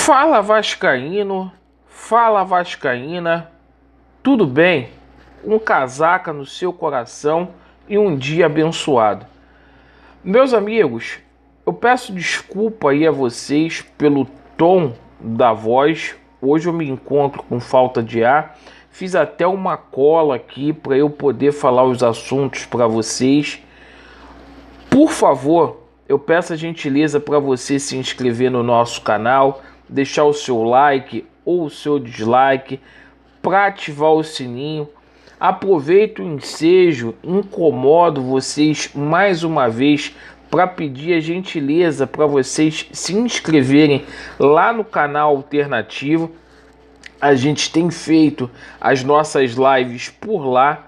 Fala Vascaíno, fala Vascaína, tudo bem? Um casaca no seu coração e um dia abençoado. Meus amigos, eu peço desculpa aí a vocês pelo tom da voz. Hoje eu me encontro com falta de ar. Fiz até uma cola aqui para eu poder falar os assuntos para vocês. Por favor, eu peço a gentileza para você se inscrever no nosso canal, deixar o seu like ou o seu dislike, para ativar o sininho. Aproveito o ensejo, incomodo vocês mais uma vez para pedir a gentileza para vocês se inscreverem lá no canal alternativo. A gente tem feito as nossas lives por lá,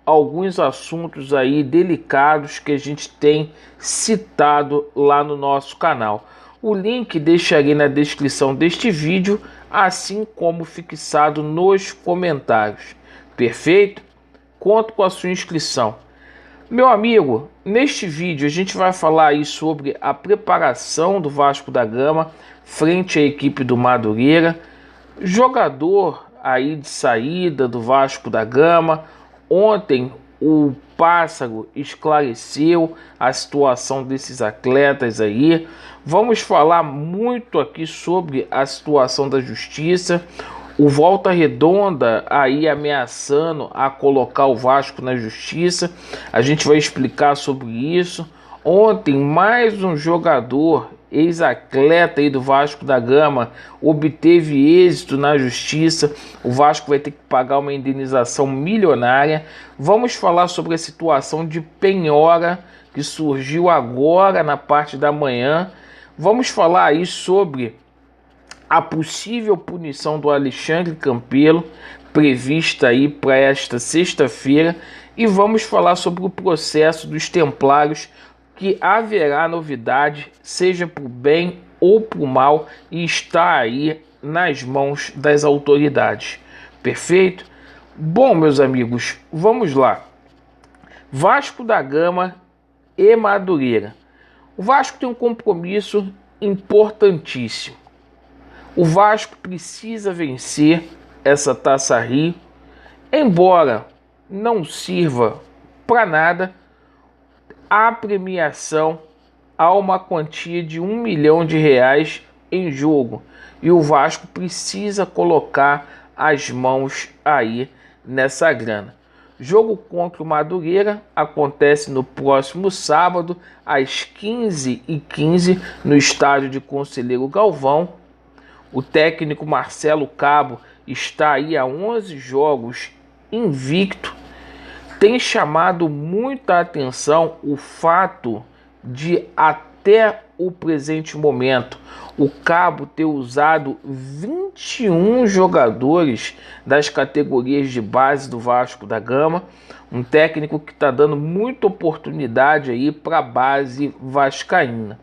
alguns assuntos aí delicados que a gente tem citado lá no nosso canal. O link deixarei na descrição deste vídeo, assim como fixado nos comentários. Perfeito? Conto com a sua inscrição. Meu amigo, neste vídeo a gente vai falar aí sobre a preparação do Vasco da Gama frente à equipe do Madureira, jogador aí de saída do Vasco da Gama. Ontem o Pássaro esclareceu a situação desses atletas aí. Vamos falar muito aqui sobre a situação da justiça. O Volta Redonda aí ameaçando a colocar o Vasco na justiça. A gente vai explicar sobre isso. Ontem mais um jogador, ex-atleta aí do Vasco da Gama, obteve êxito na justiça. O Vasco vai ter que pagar uma indenização milionária. Vamos falar sobre a situação de penhora que surgiu agora na parte da manhã. Vamos falar aí sobre a possível punição do Alexandre Campelo, prevista aí para esta sexta-feira. E vamos falar sobre o processo dos Templários, que haverá novidade, seja para o bem ou para o mal, e está aí nas mãos das autoridades. Perfeito? Bom, meus amigos, vamos lá. Vasco da Gama e Madureira. O Vasco tem um compromisso importantíssimo. O Vasco precisa vencer essa Taça Rio, embora não sirva para nada. A premiação, há uma quantia de R$1 milhão em jogo e o Vasco precisa colocar as mãos aí nessa grana. Jogo contra o Madureira acontece no próximo sábado às 15h15 no estádio de Conselheiro Galvão. O técnico Marcelo Cabo está aí há 11 jogos invicto. Tem chamado muita atenção o fato de, até o presente momento, o Cabo ter usado 21 jogadores das categorias de base do Vasco da Gama. Um técnico que está dando muita oportunidade aí para a base vascaína.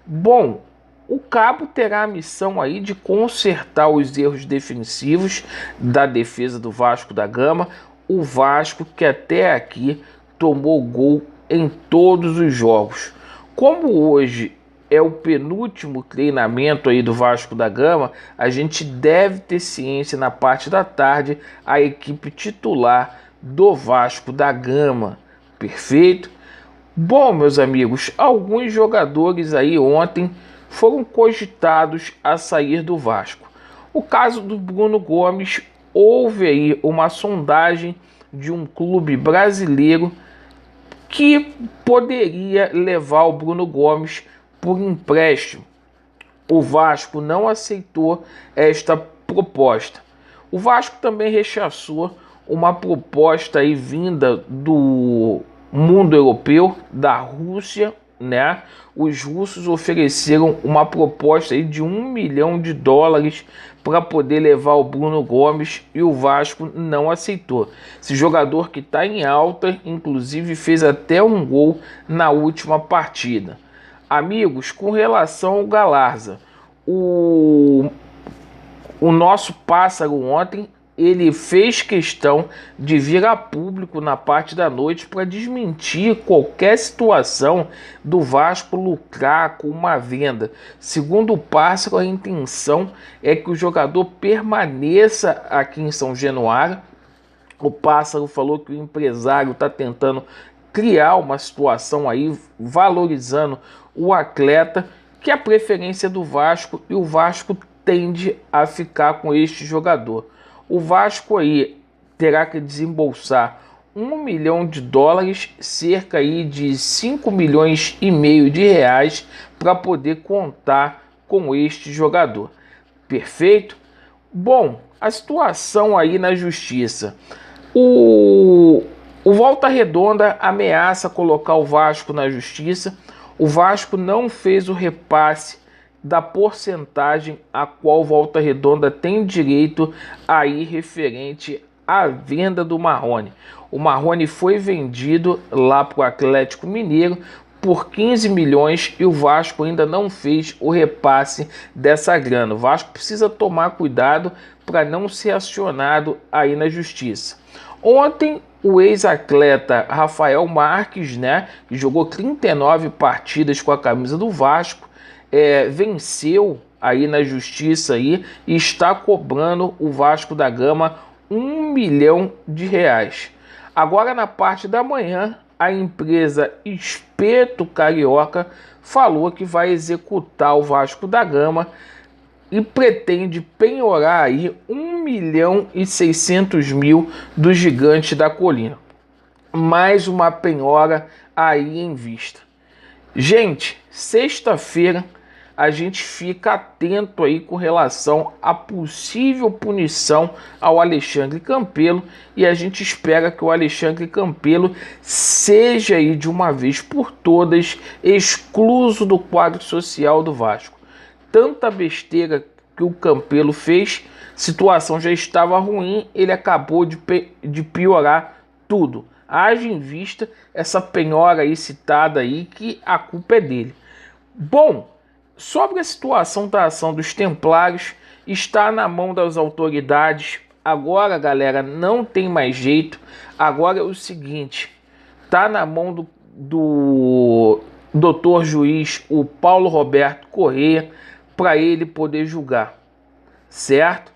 Bom, o Cabo terá a missão aí de consertar os erros defensivos da defesa do Vasco da Gama. O Vasco que até aqui tomou gol em todos os jogos. Como hoje é o penúltimo treinamento aí do Vasco da Gama, a gente deve ter ciência na parte da tarde a equipe titular do Vasco da Gama. Perfeito? Bom, meus amigos, alguns jogadores aí ontem foram cogitados a sair do Vasco. O caso do Bruno Gomes, houve aí uma sondagem de um clube brasileiro que poderia levar o Bruno Gomes por empréstimo. O Vasco não aceitou esta proposta. O Vasco também rechaçou uma proposta aí vinda do mundo europeu, da Rússia, né? Os russos ofereceram uma proposta aí de $1 milhão para poder levar o Bruno Gomes e o Vasco não aceitou. Esse jogador que está em alta, inclusive fez até um gol na última partida. Amigos, com relação ao Galarza, o nosso Pássaro ontem ele fez questão de vir a público na parte da noite para desmentir qualquer situação do Vasco lucrar com uma venda. Segundo o Pássaro, a intenção é que o jogador permaneça aqui em São Januário. O Pássaro falou que o empresário está tentando criar uma situação aí, valorizando o atleta, que é a preferência do Vasco, e o Vasco tende a ficar com este jogador. O Vasco aí terá que desembolsar US$ 1 milhão, cerca aí de 5 milhões e meio de reais, para poder contar com este jogador. Perfeito? Bom, a situação aí na justiça. O Volta Redonda ameaça colocar o Vasco na justiça. O Vasco não fez o repasse da porcentagem a qual Volta Redonda tem direito aí referente à venda do Marrone. O Marrone foi vendido lá para o Atlético Mineiro por 15 milhões e o Vasco ainda não fez o repasse dessa grana. O Vasco precisa tomar cuidado para não ser acionado aí na justiça. Ontem, o ex-atleta Rafael Marques, né, que jogou 39 partidas com a camisa do Vasco, venceu aí na justiça aí, e está cobrando o Vasco da Gama R$ 1 milhão. Agora, na parte da manhã, a empresa Espeto Carioca falou que vai executar o Vasco da Gama e pretende penhorar aí R$ 1.600.000 do Gigante da Colina. Mais uma penhora aí em vista. Gente, sexta-feira a gente fica atento aí com relação à possível punição ao Alexandre Campelo, e a gente espera que o Alexandre Campelo seja aí de uma vez por todas excluso do quadro social do Vasco. Tanta besteira que o Campelo fez, situação já estava ruim, ele acabou de piorar tudo. Haja em vista essa penhora aí citada aí, que a culpa é dele. Bom, sobre a situação da ação dos Templários, está na mão das autoridades. Agora, galera, não tem mais jeito. Agora é o seguinte, tá na mão do doutor juiz, o Paulo Roberto Corrêa, para ele poder julgar, certo?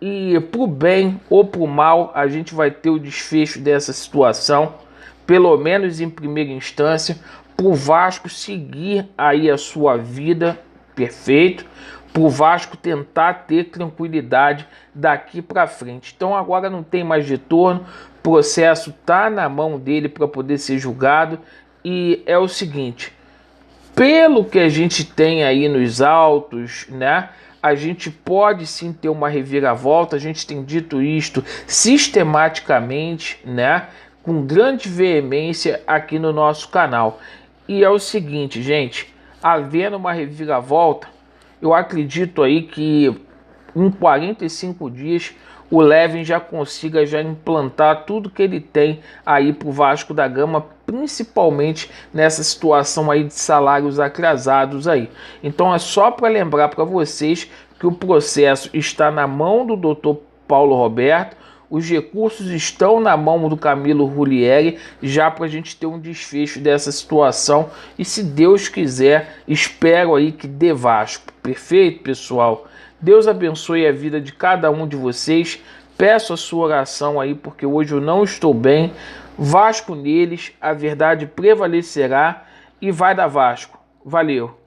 E pro bem ou pro mal, a gente vai ter o desfecho dessa situação, pelo menos em primeira instância, pro Vasco seguir aí a sua vida, perfeito, pro Vasco tentar ter tranquilidade daqui para frente. Então agora não tem mais retorno, o processo tá na mão dele para poder ser julgado, e é o seguinte, pelo que a gente tem aí nos autos, né, a gente pode sim ter uma reviravolta. A gente tem dito isto sistematicamente, né, com grande veemência aqui no nosso canal. E é o seguinte, gente, havendo uma reviravolta, eu acredito aí que em 45 dias o Levin já consiga implantar tudo que ele tem aí para o Vasco da Gama, principalmente nessa situação aí de salários atrasados aí. Então é só para lembrar para vocês que o processo está na mão do Dr. Paulo Roberto, os recursos estão na mão do Camilo Rulieri, já para a gente ter um desfecho dessa situação, e se Deus quiser, espero aí que dê Vasco. Perfeito, pessoal? Deus abençoe a vida de cada um de vocês. Peço a sua oração aí, porque hoje eu não estou bem. Vasco neles, a verdade prevalecerá e vai dar Vasco. Valeu!